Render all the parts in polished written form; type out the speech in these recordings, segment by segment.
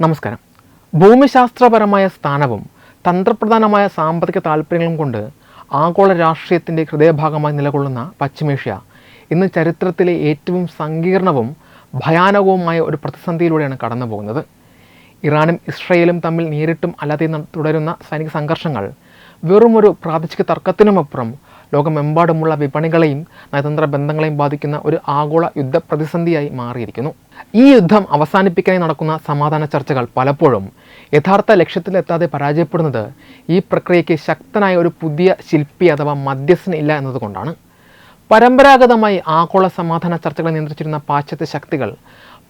നമസ്കാരം. ഭൂമിശാസ്ത്രപരമായ സ്ഥാനവും തന്ത്രപ്രധാനമായ സാമ്പത്തിക താൽപ്പര്യങ്ങളും കൊണ്ട് ആഗോള രാഷ്ട്രീയത്തിൻ്റെ ഹൃദയഭാഗമായി നിലകൊള്ളുന്ന പശ്ചിമേഷ്യ ഇന്ന് ചരിത്രത്തിലെ ഏറ്റവും സങ്കീർണവും ഭയാനകവുമായ ഒരു പ്രതിസന്ധിയിലൂടെയാണ് കടന്നു പോകുന്നത്. ഇറാനും ഇസ്രയേലും തമ്മിൽ നേരിട്ടും അല്ലാതെയും തുടരുന്ന സൈനിക സംഘർഷങ്ങൾ വെറുമൊരു പ്രാദേശിക തർക്കത്തിനുമപ്പുറം ലോകമെമ്പാടുമുള്ള വിപണികളെയും നയതന്ത്ര ബന്ധങ്ങളെയും ബാധിക്കുന്ന ഒരു ആഗോള യുദ്ധ പ്രതിസന്ധിയായി മാറിയിരിക്കുന്നു. ഈ യുദ്ധം അവസാനിപ്പിക്കാനായി നടക്കുന്ന സമാധാന ചർച്ചകൾ പലപ്പോഴും യഥാർത്ഥ ലക്ഷ്യത്തിലെത്താതെ പരാജയപ്പെടുന്നത് ഈ പ്രക്രിയയ്ക്ക് ശക്തനായ ഒരു പുതിയ ശില്പി അഥവാ മധ്യസ്ഥൻ ഇല്ല എന്നതുകൊണ്ടാണ്. പരമ്പരാഗതമായി ആഗോള സമാധാന ചർച്ചകളെ നിയന്ത്രിച്ചിരുന്ന പാശ്ചാത്യ ശക്തികൾ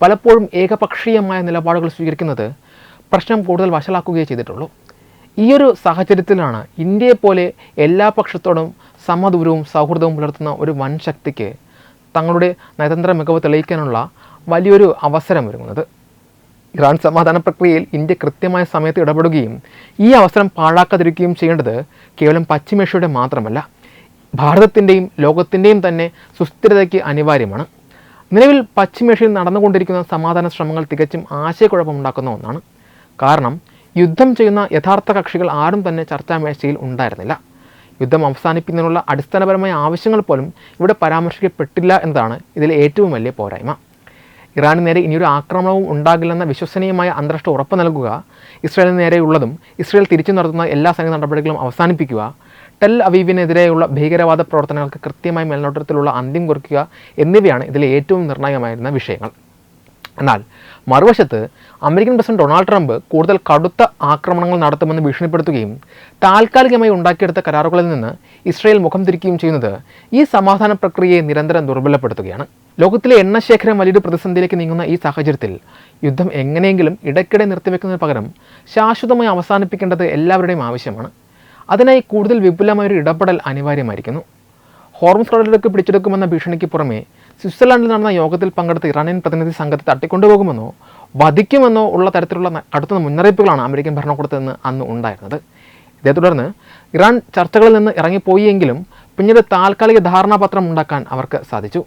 പലപ്പോഴും ഏകപക്ഷീയമായ നിലപാടുകൾ സ്വീകരിക്കുന്നത് പ്രശ്നം കൂടുതൽ വഷളാക്കുകയേ ചെയ്തിട്ടുള്ളൂ. ഈയൊരു സാഹചര്യത്തിലാണ് ഇന്ത്യയെപ്പോലെ എല്ലാ പക്ഷത്തോടും സമദൂരവും സൗഹൃദവും പുലർത്തുന്ന ഒരു വൻ ശക്തിക്ക് തങ്ങളുടെ നയതന്ത്ര മികവ് തെളിയിക്കാനുള്ള വലിയൊരു അവസരം ഒരുങ്ങുന്നത്. ഇറാൻ സമാധാന പ്രക്രിയയിൽ ഇന്ത്യ കൃത്യമായ സമയത്ത് ഇടപെടുകയും ഈ അവസരം പാഴാക്കാതിരിക്കുകയും ചെയ്യേണ്ടത് കേവലം പശ്ചിമേഷ്യയുടെ മാത്രമല്ല, ഭാരതത്തിൻ്റെയും ലോകത്തിൻ്റെയും തന്നെ സുസ്ഥിരതയ്ക്ക് അനിവാര്യമാണ്. നിലവിൽ പശ്ചിമേഷ്യയിൽ നടന്നുകൊണ്ടിരിക്കുന്ന സമാധാന ശ്രമങ്ങൾ തികച്ചും ആശയക്കുഴപ്പമുണ്ടാക്കുന്ന ഒന്നാണ്. കാരണം യുദ്ധം ചെയ്യുന്ന യഥാർത്ഥ കക്ഷികൾ ആരും തന്നെ ചർച്ചാമേശയിൽ ഉണ്ടായിരുന്നില്ല. യുദ്ധം അവസാനിപ്പിക്കുന്നതിനുള്ള അടിസ്ഥാനപരമായ ആവശ്യങ്ങൾ പോലും ഇവിടെ പരാമർശിക്കപ്പെട്ടില്ല എന്നതാണ് ഇതിലെ ഏറ്റവും വലിയ പോരായ്മ. ഇറാന് നേരെ ഇനിയൊരു ആക്രമണവും ഉണ്ടാകില്ലെന്ന വിശ്വസനീയമായ അന്താരാഷ്ട്ര ഉറപ്പ് നൽകുക, ഇസ്രായേലിന് നേരെയുള്ളതും ഇസ്രായേൽ തിരിച്ചു നടത്തുന്ന എല്ലാ സൈനിക നടപടികളും അവസാനിപ്പിക്കുക, ടെൽ അവീവിനെതിരെയുള്ള ഭീകരവാദ പ്രവർത്തനങ്ങൾക്ക് കൃത്യമായ മേൽനോട്ടത്തിലുള്ള അന്ത്യം കുറിക്കുക എന്നിവയാണ് ഇതിലെ ഏറ്റവും നിർണായകമായിരുന്ന വിഷയങ്ങൾ. എന്നാൽ മറുവശത്ത് അമേരിക്കൻ പ്രസിഡന്റ് ഡൊണാൾഡ് ട്രംപ് കൂടുതൽ കടുത്ത ആക്രമണങ്ങൾ നടത്തുമെന്ന് ഭീഷണിപ്പെടുത്തുകയും താൽക്കാലികമായി ഉണ്ടാക്കിയെടുത്ത കരാറുകളിൽ നിന്ന് ഇസ്രായേൽ മുഖം തിരിക്കുകയും ചെയ്യുന്നത് ഈ സമാധാന പ്രക്രിയയെ നിരന്തരം ദുർബലപ്പെടുത്തുകയാണ്. ലോകത്തിലെ എണ്ണശേഖരം വലിയൊരു പ്രതിസന്ധിയിലേക്ക് നീങ്ങുന്ന ഈ സാഹചര്യത്തിൽ യുദ്ധം എങ്ങനെയെങ്കിലും ഇടയ്ക്കിടെ നിർത്തിവെക്കുന്നതിന് പകരം ശാശ്വതമായി അവസാനിപ്പിക്കേണ്ടത് എല്ലാവരുടെയും ആവശ്യമാണ്. അതിനായി കൂടുതൽ വിപുലമായൊരു ഇടപെടൽ അനിവാര്യമായിരിക്കുന്നു. ഹോർമുസ് കടലിടുക്ക് പിടിച്ചെടുക്കുമെന്ന ഭീഷണിക്ക് പുറമെ സ്വിറ്റ്സർലൻഡിൽ നടന്ന യോഗത്തിൽ പങ്കെടുത്ത ഇറാനിയൻ പ്രതിനിധി സംഘത്തെ തട്ടിക്കൊണ്ടുപോകുമെന്നോ വധിക്കുമെന്നോ ഉള്ള തരത്തിലുള്ള കടുത്ത മുന്നറിയിപ്പുകളാണ് അമേരിക്കൻ ഭരണകൂടത്തിൽ നിന്ന് അന്ന് ഉണ്ടായിരുന്നത്. ഇതേ തുടർന്ന് ഇറാൻ ചർച്ചകളിൽ നിന്ന് ഇറങ്ങിപ്പോയി എങ്കിലും പിന്നീട് താൽക്കാലിക ധാരണാപത്രം ഉണ്ടാക്കാൻ അവർക്ക് സാധിച്ചു.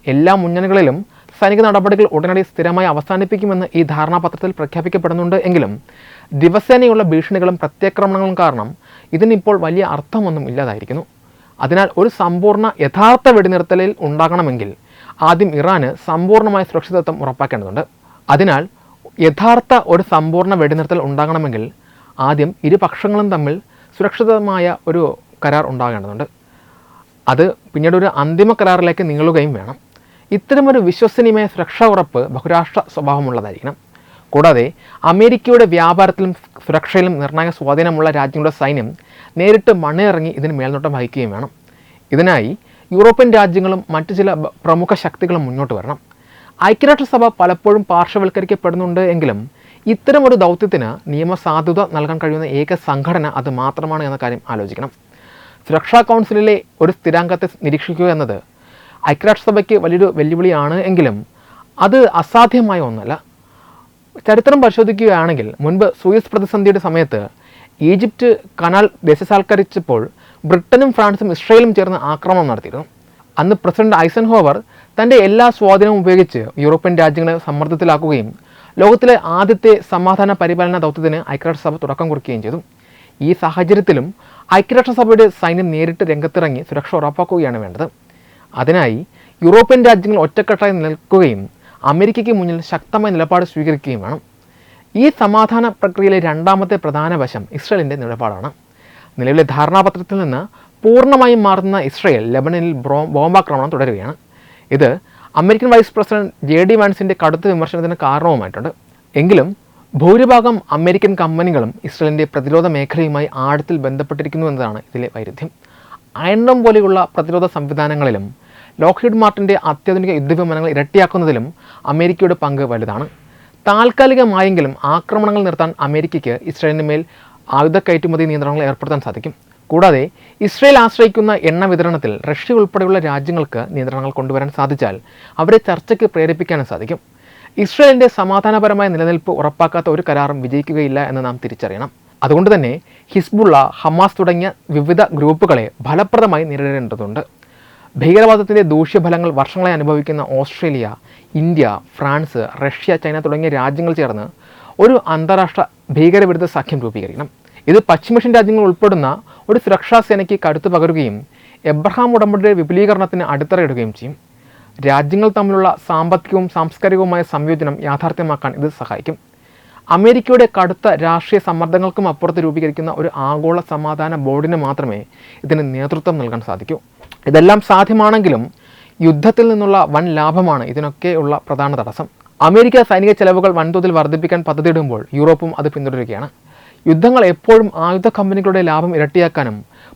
എല്ലാ മുന്നണികളിലും സൈനിക നടപടികൾ ഉടനടി സ്ഥിരമായി അവസാനിപ്പിക്കുമെന്ന് ഈ ധാരണാപത്രത്തിൽ പ്രഖ്യാപിക്കപ്പെടുന്നുണ്ട് എങ്കിലും ദിവസേനയുള്ള ഭീഷണികളും പ്രത്യാക്രമണങ്ങളും കാരണം ഇതിനിപ്പോൾ വലിയ അർത്ഥമൊന്നും ഇല്ലാതായിരിക്കുന്നു. അതിനാൽ ഒരു സമ്പൂർണ്ണ യഥാർത്ഥ വെടിനിർത്തലിൽ ഉണ്ടാകണമെങ്കിൽ ആദ്യം ഇറാന് സമ്പൂർണ്ണമായ സുരക്ഷിതത്വം ഉറപ്പാക്കേണ്ടതുണ്ട്. അതിനാൽ യഥാർത്ഥ ഒരു സമ്പൂർണ്ണ വെടിനിർത്തൽ ഉണ്ടാകണമെങ്കിൽ ആദ്യം ഇരുപക്ഷങ്ങളും തമ്മിൽ സുരക്ഷിതമായ ഒരു കരാർ ഉണ്ടാകേണ്ടതുണ്ട്. അത് പിന്നീട് ഒരു അന്തിമ കരാറിലേക്ക് നീളുകയും വേണം. ഇത്തരമൊരു വിശ്വസനീയമായ സുരക്ഷാ ഉറപ്പ് ബഹുരാഷ്ട്ര സ്വഭാവമുള്ളതായിരിക്കണം. കൂടാതെ അമേരിക്കയുടെ വ്യാപാരത്തിലും സുരക്ഷയിലും നിർണായക സ്വാധീനമുള്ള രാജ്യങ്ങളുടെ സൈന്യം നേരിട്ട് മണ്ണിറങ്ങി ഇതിന് മേൽനോട്ടം വഹിക്കുകയും വേണം. ഇതിനായി യൂറോപ്യൻ രാജ്യങ്ങളും മറ്റു ചില പ്രമുഖ ശക്തികളും മുന്നോട്ട് വരണം. ഐക്യരാഷ്ട്രസഭ പലപ്പോഴും പാർശ്വവൽക്കരിക്കപ്പെടുന്നുണ്ട് എങ്കിലും ഇത്തരമൊരു ദൗത്യത്തിന് നിയമസാധുത നൽകാൻ കഴിയുന്ന ഏക സംഘടന അത് മാത്രമാണ് എന്ന കാര്യം ആലോചിക്കണം. സുരക്ഷാ കൗൺസിലിലെ ഒരു സ്ഥിരാംഗത്തെ നിരീക്ഷിക്കുക എന്നത് ഐക്യരാഷ്ട്രസഭയ്ക്ക് വലിയൊരു വെല്ലുവിളിയാണ് എങ്കിലും അത് അസാധ്യമായ ഒന്നല്ല. ചരിത്രം പരിശോധിക്കുകയാണെങ്കിൽ മുൻപ് സൂയസ് പ്രതിസന്ധിയുടെ സമയത്ത് ഈജിപ്റ്റ് കനാൽ ദേശസാൽക്കരിച്ചപ്പോൾ ബ്രിട്ടനും ഫ്രാൻസും ഇസ്രയേലും ചേർന്ന് ആക്രമണം നടത്തിയിരുന്നു. അന്ന് പ്രസിഡന്റ് ഐസൻഹോവർ തൻ്റെ എല്ലാ സ്വാധീനവും ഉപയോഗിച്ച് യൂറോപ്യൻ രാജ്യങ്ങളെ സമ്മർദ്ദത്തിലാക്കുകയും ലോകത്തിലെ ആദ്യത്തെ സമാധാന പരിപാലന ദൗത്യത്തിന് ഐക്യരാഷ്ട്രസഭ തുടക്കം കുറിക്കുകയും ചെയ്തു. ഈ സാഹചര്യത്തിലും ഐക്യരാഷ്ട്രസഭയുടെ സൈന്യം നേരിട്ട് രംഗത്തിറങ്ങി സുരക്ഷ ഉറപ്പാക്കുകയാണ് വേണ്ടത്. അതിനായി യൂറോപ്യൻ രാജ്യങ്ങൾ ഒറ്റക്കെട്ടായി നിൽക്കുകയും അമേരിക്കയ്ക്ക് മുന്നിൽ ശക്തമായ നിലപാട് സ്വീകരിക്കുകയും വേണം. ഈ സമാധാന പ്രക്രിയയിലെ രണ്ടാമത്തെ പ്രധാന വശം ഇസ്രായേലിൻ്റെ നിലപാടാണ്. നിലവിലെ ധാരണാപത്രത്തിൽ നിന്ന് പൂർണ്ണമായും മാറുന്ന ഇസ്രായേൽ ലെബനനിൽ ബോംബാക്രമണം തുടരുകയാണ്. ഇത് അമേരിക്കൻ വൈസ് പ്രസിഡന്റ് JD വാൻസിൻ്റെ കടുത്ത വിമർശനത്തിന് കാരണവുമായിട്ടുണ്ട്. എങ്കിലും ഭൂരിഭാഗം അമേരിക്കൻ കമ്പനികളും ഇസ്രായേലിൻ്റെ പ്രതിരോധ മേഖലയുമായി ആഴത്തിൽ ബന്ധപ്പെട്ടിരിക്കുന്നു എന്നതാണ് ഇതിലെ വൈരുദ്ധ്യം. അയൺ ഡോം പോലെയുള്ള പ്രതിരോധ സംവിധാനങ്ങളിലും ലോക്ഹീഡ് മാർട്ടിൻ്റെ അത്യാധുനിക യുദ്ധവിമാനങ്ങൾ ഇരട്ടിയാക്കുന്നതിലും അമേരിക്കയുടെ പങ്ക് വലുതാണ്. താൽക്കാലികമായെങ്കിലും ആക്രമണങ്ങൾ നിർത്താൻ അമേരിക്കയ്ക്ക് ഇസ്രായേലിന് മേൽ ആയുധ കയറ്റുമതി നിയന്ത്രണങ്ങൾ ഏർപ്പെടുത്താൻ സാധിക്കും. കൂടാതെ ഇസ്രായേൽ ആശ്രയിക്കുന്ന എണ്ണ വിതരണത്തിൽ റഷ്യ ഉൾപ്പെടെയുള്ള രാജ്യങ്ങൾക്ക് നിയന്ത്രണങ്ങൾ കൊണ്ടുവരാൻ സാധിച്ചാൽ അവരെ ചർച്ചയ്ക്ക് പ്രേരിപ്പിക്കാനും സാധിക്കും. ഇസ്രായേലിൻ്റെ സമാധാനപരമായ നിലനിൽപ്പ് ഉറപ്പാക്കാത്ത ഒരു കരാറും വിജയിക്കുകയില്ല എന്ന് നാം തിരിച്ചറിയണം. അതുകൊണ്ട് തന്നെ ഹിസ്ബുള്ള, ഹമാസ് തുടങ്ങിയ വിവിധ ഗ്രൂപ്പുകളെ ഫലപ്രദമായി നേരിടേണ്ടതുണ്ട്. ഭീകരവാദത്തിൻ്റെ ദൂഷ്യഫലങ്ങൾ വർഷങ്ങളായി അനുഭവിക്കുന്ന Australia, India, France, Russia, China തുടങ്ങിയ രാജ്യങ്ങൾ ചേർന്ന് ഒരു അന്താരാഷ്ട്ര ഭീകരവിരുദ്ധ സഖ്യം രൂപീകരിക്കണം. ഇത് പശ്ചിമേഷ്യൻ രാജ്യങ്ങൾ ഉൾപ്പെടുന്ന ഒരു സുരക്ഷാ സേനയ്ക്ക് കരുത്ത് പകരുകയും എബ്രഹാം ഉടമ്പടിയുടെ വിപുലീകരണത്തിന് അടിത്തറയിടുകയും ചെയ്യും. രാജ്യങ്ങൾ തമ്മിലുള്ള സാമ്പത്തികവും സാംസ്കാരികവുമായ സംയോജനം യാഥാർത്ഥ്യമാക്കാൻ ഇത് സഹായിക്കും. അമേരിക്കയുടെ കടുത്ത രാഷ്ട്രീയ സമ്മർദ്ദങ്ങൾക്കും അപ്പുറത്ത് രൂപീകരിക്കുന്ന ഒരു ആഗോള സമാധാന ബോർഡിന് മാത്രമേ ഇതിന് നേതൃത്വം നൽകാൻ സാധിക്കൂ. ഇതെല്ലാം സാധ്യമാണെങ്കിലും യുദ്ധത്തിൽ നിന്നുള്ള വൻ ലാഭമാണ് ഇതിനൊക്കെയുള്ള പ്രധാന തടസ്സം. അമേരിക്ക സൈനിക ചെലവുകൾ വൻതോതിൽ വർദ്ധിപ്പിക്കാൻ പദ്ധതിയിടുമ്പോൾ യൂറോപ്പും അത് പിന്തുടരുകയാണ്. യുദ്ധങ്ങൾ എപ്പോഴും ആയുധ കമ്പനികളുടെ ലാഭം ഇരട്ടിയാക്കാനും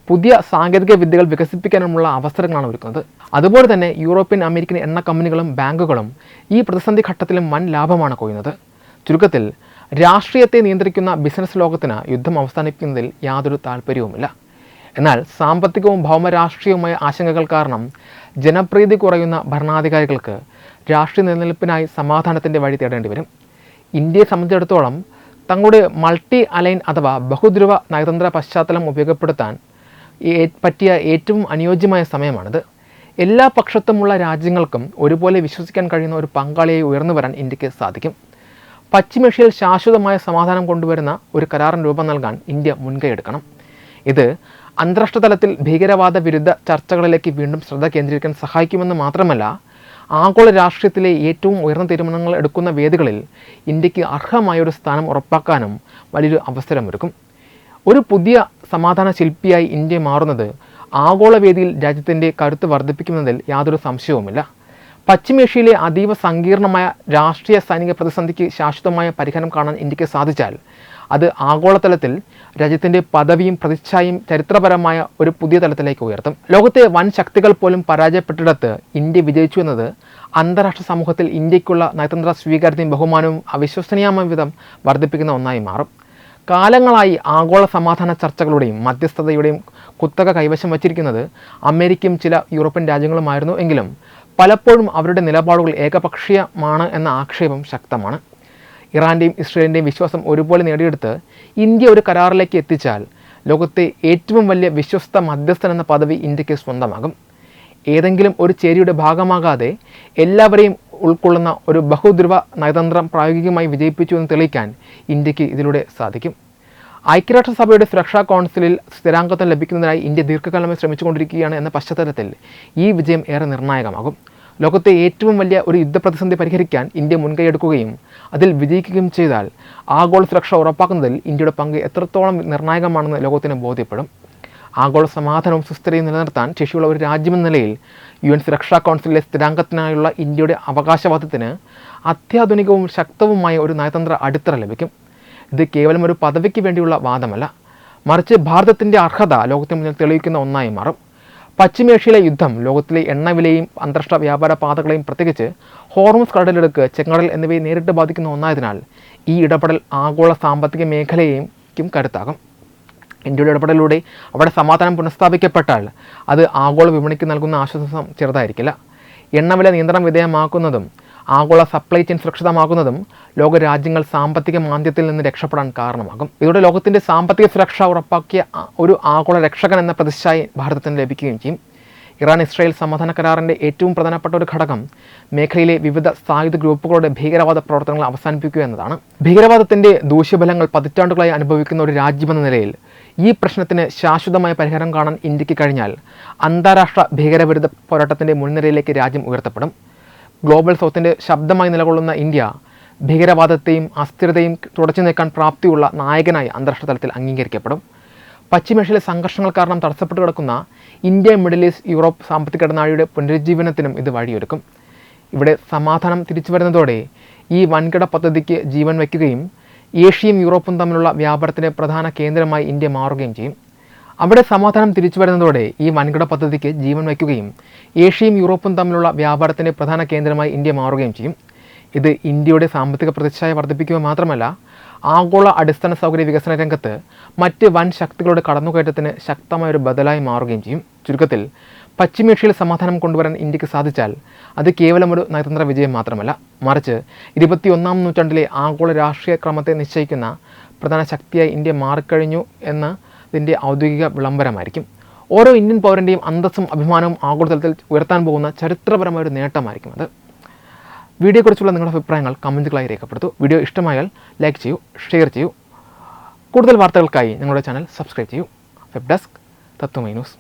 പുതിയ സാങ്കേതിക വിദ്യകൾ വികസിപ്പിക്കാനുമുള്ള അവസരങ്ങളാണ് ഒരുക്കുന്നത്. അതുപോലെ തന്നെ യൂറോപ്യൻ അമേരിക്കൻ എണ്ണ കമ്പനികളും ബാങ്കുകളും ഈ പ്രതിസന്ധി ഘട്ടത്തിലും വൻ ലാഭമാണ് കൊയ്യുന്നത്. ചുരുക്കത്തിൽ രാഷ്ട്രീയത്തെ നിയന്ത്രിക്കുന്ന ബിസിനസ് ലോകത്തിന് യുദ്ധം അവസാനിപ്പിക്കുന്നതിൽ യാതൊരു താല്പര്യവുമില്ല. എന്നാൽ സാമ്പത്തികവും ഭൗമരാഷ്ട്രീയവുമായ ആശങ്കകൾ കാരണം ജനപ്രീതി കുറയുന്ന ഭരണാധികാരികൾക്ക് രാഷ്ട്രീയ നിലനിൽപ്പിനായി സമാധാനത്തിൻ്റെ വഴി തേടേണ്ടി വരും. ഇന്ത്യയെ സംബന്ധിച്ചിടത്തോളം തങ്ങളുടെ മൾട്ടി അലൈൻ അഥവാ ബഹുധ്രുവ നയതന്ത്ര പശ്ചാത്തലം ഉപയോഗപ്പെടുത്താൻ പറ്റിയ ഏറ്റവും അനുയോജ്യമായ സമയമാണിത്. എല്ലാ പക്ഷത്തുമുള്ള രാജ്യങ്ങൾക്കും ഒരുപോലെ വിശ്വസിക്കാൻ കഴിയുന്ന ഒരു പങ്കാളിയായി ഉയർന്നു വരാൻ ഇന്ത്യക്ക് സാധിക്കും. പശ്ചിമേഷ്യയിൽ ശാശ്വതമായ സമാധാനം കൊണ്ടുവരുന്ന ഒരു കരാറിന് രൂപം നൽകാൻ ഇന്ത്യ മുൻകൈയെടുക്കണം. ഇത് അന്താരാഷ്ട്ര തലത്തിൽ ഭീകരവാദ വിരുദ്ധ ചർച്ചകളിലേക്ക് വീണ്ടും ശ്രദ്ധ കേന്ദ്രീകരിക്കാൻ സഹായിക്കുമെന്ന് മാത്രമല്ല, ആഗോള രാഷ്ട്രീയത്തിലെ ഏറ്റവും ഉയർന്ന തീരുമാനങ്ങൾ എടുക്കുന്ന വേദികളിൽ ഇന്ത്യക്ക് അർഹമായൊരു സ്ഥാനം ഉറപ്പാക്കാനും വലിയൊരു അവസരമൊരുക്കും. ഒരു പുതിയ സമാധാന ശില്പിയായി ഇന്ത്യ മാറുന്നത് ആഗോള വേദിയിൽ രാജ്യത്തിൻ്റെ കരുത്ത് വർദ്ധിപ്പിക്കുന്നതിൽ യാതൊരു സംശയവുമില്ല. പശ്ചിമേഷ്യയിലെ അതീവ സങ്കീർണമായ രാഷ്ട്രീയ സൈനിക പ്രതിസന്ധിക്ക് ശാശ്വതമായ പരിഹാരം കാണാൻ ഇന്ത്യക്ക് സാധിച്ചാൽ അത് ആഗോളതലത്തിൽ രാജ്യത്തിൻ്റെ പദവിയും പ്രതിച്ഛായയും ചരിത്രപരമായ ഒരു പുതിയ തലത്തിലേക്ക് ഉയർത്തും. ലോകത്തെ വൻ ശക്തികൾ പോലും പരാജയപ്പെട്ടിടത്ത് ഇന്ത്യ വിജയിച്ചു എന്നത് അന്താരാഷ്ട്ര സമൂഹത്തിൽ ഇന്ത്യക്കുള്ള നയതന്ത്ര സ്വീകാര്യതയും ബഹുമാനവും അവിശ്വസനീയമായ വിധം വർദ്ധിപ്പിക്കുന്ന ഒന്നായി മാറും. കാലങ്ങളായി ആഗോള സമാധാന ചർച്ചകളുടെയും മധ്യസ്ഥതയുടെയും കുത്തക കൈവശം വച്ചിരിക്കുന്നത് അമേരിക്കയും ചില യൂറോപ്യൻ രാജ്യങ്ങളുമായിരുന്നു എങ്കിലും പലപ്പോഴും അവരുടെ നിലപാടുകൾ ഏകപക്ഷീയമാണ് എന്ന ആക്ഷേപം ശക്തമാണ്. ഇറാൻ്റെയും ഇസ്രയേലിൻ്റെയും വിശ്വാസം ഒരുപോലെ നേടിയെടുത്ത് ഇന്ത്യ ഒരു കരാറിലേക്ക് എത്തിച്ചാൽ ലോകത്തെ ഏറ്റവും വലിയ വിശ്വസ്ത മധ്യസ്ഥൻ എന്ന പദവി ഇന്ത്യക്ക് സ്വന്തമാകും. ഏതെങ്കിലും ഒരു ചേരിയുടെ ഭാഗമാകാതെ എല്ലാവരെയും ഉൾക്കൊള്ളുന്ന ഒരു ബഹുധ്രുവ നയതന്ത്രം പ്രായോഗികമായി വിജയിപ്പിച്ചു എന്ന് തെളിയിക്കാൻ ഇന്ത്യക്ക് ഇതിലൂടെ സാധിക്കും. ഐക്യരാഷ്ട്രസഭയുടെ സുരക്ഷാ കൗൺസിലിൽ സ്ഥിരാംഗത്വം ലഭിക്കുന്നതിനായി ഇന്ത്യ ദീർഘകാലമായി ശ്രമിച്ചുകൊണ്ടിരിക്കുകയാണ് എന്ന പശ്ചാത്തലത്തിൽ ഈ വിജയം ഏറെ നിർണായകമാകും. ലോകത്തെ ഏറ്റവും വലിയ ഒരു യുദ്ധപ്രതിസന്ധി പരിഹരിക്കാൻ ഇന്ത്യ മുൻകൈയെടുക്കുകയും അതിൽ വിജയിക്കുകയും ചെയ്താൽ ആഗോള സുരക്ഷ ഉറപ്പാക്കുന്നതിൽ ഇന്ത്യയുടെ പങ്ക് എത്രത്തോളം നിർണായകമാണെന്ന് ലോകത്തിന് ബോധ്യപ്പെടും. ആഗോള സമാധാനവും സുസ്ഥിരതയും നിലനിർത്താൻ ശേഷിയുള്ള ഒരു രാജ്യമെന്ന നിലയിൽ UN സുരക്ഷാ കൗൺസിലിലെ സ്ഥിരാംഗത്തിനായുള്ള ഇന്ത്യയുടെ അവകാശവാദത്തിന് അത്യാധുനികവും ശക്തവുമായ ഒരു നയതന്ത്ര അടിത്തറ ലഭിക്കും. ഇത് കേവലം ഒരു പദവിക്ക് വേണ്ടിയുള്ള വാദമല്ല, മറിച്ച് ഭാരതത്തിൻ്റെ അർഹത ലോകത്തിന് മുന്നിൽ തെളിയിക്കുന്ന ഒന്നായി മാറും. പശ്ചിമേഷ്യയിലെ യുദ്ധം ലോകത്തിലെ എണ്ണവിലയും അന്താരാഷ്ട്ര വ്യാപാര പാതകളെയും പ്രത്യേകിച്ച് ഹോർമുസ് കടലിടുക്ക്, ചെങ്കടൽ എന്നിവയെ നേരിട്ട് ബാധിക്കുന്ന ഒന്നായതിനാൽ ഈ ഇടപെടൽ ആഗോള സാമ്പത്തിക മേഖലയേക്കും കരുത്താകും. ഇന്ത്യയുടെ ഇടപെടലിലൂടെ അവിടെ സമാധാനം പുനഃസ്ഥാപിക്കപ്പെട്ടാൽ അത് ആഗോള വിപണിക്ക് നൽകുന്ന ആശ്വാസം ചെറുതായിരിക്കില്ല. എണ്ണവില നിയന്ത്രണ വിധേയമാക്കുന്നതും ആഗോള സപ്ലൈ ചെയിൻ സുരക്ഷിതമാക്കുന്നതും ലോകരാജ്യങ്ങൾ സാമ്പത്തിക മാന്ദ്യത്തിൽ നിന്ന് രക്ഷപ്പെടാൻ കാരണമാകും. ഇതോടെ ലോകത്തിൻ്റെ സാമ്പത്തിക സുരക്ഷ ഉറപ്പാക്കിയ ഒരു ആഗോള രക്ഷകൻ എന്ന പ്രതിച്ഛായ ഭാരതത്തിന് ലഭിക്കുകയും ചെയ്യും. ഇറാൻ ഇസ്രായേൽ സമാധാന കരാറിൻ്റെ ഏറ്റവും പ്രധാനപ്പെട്ട ഒരു ഘടകം മേഖലയിലെ വിവിധ സായുധ ഗ്രൂപ്പുകളുടെ ഭീകരവാദ പ്രവർത്തനങ്ങൾ അവസാനിപ്പിക്കുക എന്നതാണ്. ഭീകരവാദത്തിൻ്റെ ദൂഷ്യഫലങ്ങൾ പതിറ്റാണ്ടുകളായി അനുഭവിക്കുന്ന ഒരു രാജ്യമെന്ന നിലയിൽ ഈ പ്രശ്നത്തിന് ശാശ്വതമായ പരിഹാരം കാണാൻ ഇന്ത്യക്ക് കഴിഞ്ഞാൽ അന്താരാഷ്ട്ര ഭീകരവിരുദ്ധ പോരാട്ടത്തിൻ്റെ മുൻനിരയിലേക്ക് രാജ്യം ഉയർത്തപ്പെടും. ഗ്ലോബൽ സൗത്തിൻ്റെ ശബ്ദമായി നിലകൊള്ളുന്ന ഇന്ത്യ ഭീകരവാദത്തെയും അസ്ഥിരതയും തുടച്ചു നീക്കാൻ പ്രാപ്തിയുള്ള നായകനായി അന്താരാഷ്ട്ര തലത്തിൽ അംഗീകരിക്കപ്പെടും. പശ്ചിമേഷ്യയിലെ സംഘർഷങ്ങൾ കാരണം തടസ്സപ്പെട്ട് കിടക്കുന്ന ഇന്ത്യ, മിഡിൽ ഈസ്റ്റ്, യൂറോപ്പ് സാമ്പത്തിക ഇടനാഴിയുടെ പുനരുജ്ജീവനത്തിനും ഇത് വഴിയൊരുക്കും. ഇവിടെ സമാധാനം തിരിച്ചു വരുന്നതോടെ ഈ വൻകിട പദ്ധതിക്ക് ജീവൻ വയ്ക്കുകയും ഏഷ്യയും യൂറോപ്പും തമ്മിലുള്ള വ്യാപാരത്തിൻ്റെ പ്രധാന കേന്ദ്രമായി ഇന്ത്യ മാറുകയും ചെയ്യും. അവിടെ സമാധാനം തിരിച്ചു വരുന്നതോടെ ഈ വൻകിട പദ്ധതിക്ക് ജീവൻ വയ്ക്കുകയും ഏഷ്യയും യൂറോപ്പും തമ്മിലുള്ള വ്യാപാരത്തിൻ്റെ പ്രധാന കേന്ദ്രമായി ഇന്ത്യ മാറുകയും ചെയ്യും. ഇത് ഇന്ത്യയുടെ സാമ്പത്തിക പ്രതിച്ഛായ വർദ്ധിപ്പിക്കുക മാത്രമല്ല, ആഗോള അടിസ്ഥാന സൗകര്യ വികസന രംഗത്ത് മറ്റ് വൻ ശക്തികളുടെ കടന്നുകയറ്റത്തിന് ശക്തമായൊരു ബദലായി മാറുകയും ചെയ്യും. ചുരുക്കത്തിൽ പശ്ചിമേഷ്യയിൽ സമാധാനം കൊണ്ടുവരാൻ ഇന്ത്യക്ക് സാധിച്ചാൽ അത് കേവലം ഒരു നയതന്ത്ര വിജയം മാത്രമല്ല, മറിച്ച് 21-ാം നൂറ്റാണ്ടിലെ ആഗോള രാഷ്ട്രീയ ക്രമത്തെ നിശ്ചയിക്കുന്ന പ്രധാന ശക്തിയായി ഇന്ത്യ മാറിക്കഴിഞ്ഞു എന്നതിൻ്റെ ഔദ്യോഗിക വിളംബരമായിരിക്കും. ഓരോ ഇന്ത്യൻ പൗരൻ്റെയും അന്തസ്സും അഭിമാനവും ആഗോളതലത്തിൽ ഉയർത്താൻ പോകുന്ന ചരിത്രപരമായ ഒരു നേട്ടമായിരിക്കും അത്. വീഡിയോയെക്കുറിച്ചുള്ള നിങ്ങളുടെ അഭിപ്രായങ്ങൾ കമൻറ്റുകളായി രേഖപ്പെടുത്തൂ. വീഡിയോ ഇഷ്ടമായാൽ ലൈക്ക് ചെയ്യൂ, ഷെയർ ചെയ്യൂ. കൂടുതൽ വാർത്തകൾക്കായി ഞങ്ങളുടെ ചാനൽ സബ്സ്ക്രൈബ് ചെയ്യൂ. വെബ് ഡെസ്ക് തത്വമൈ ന്യൂസ്.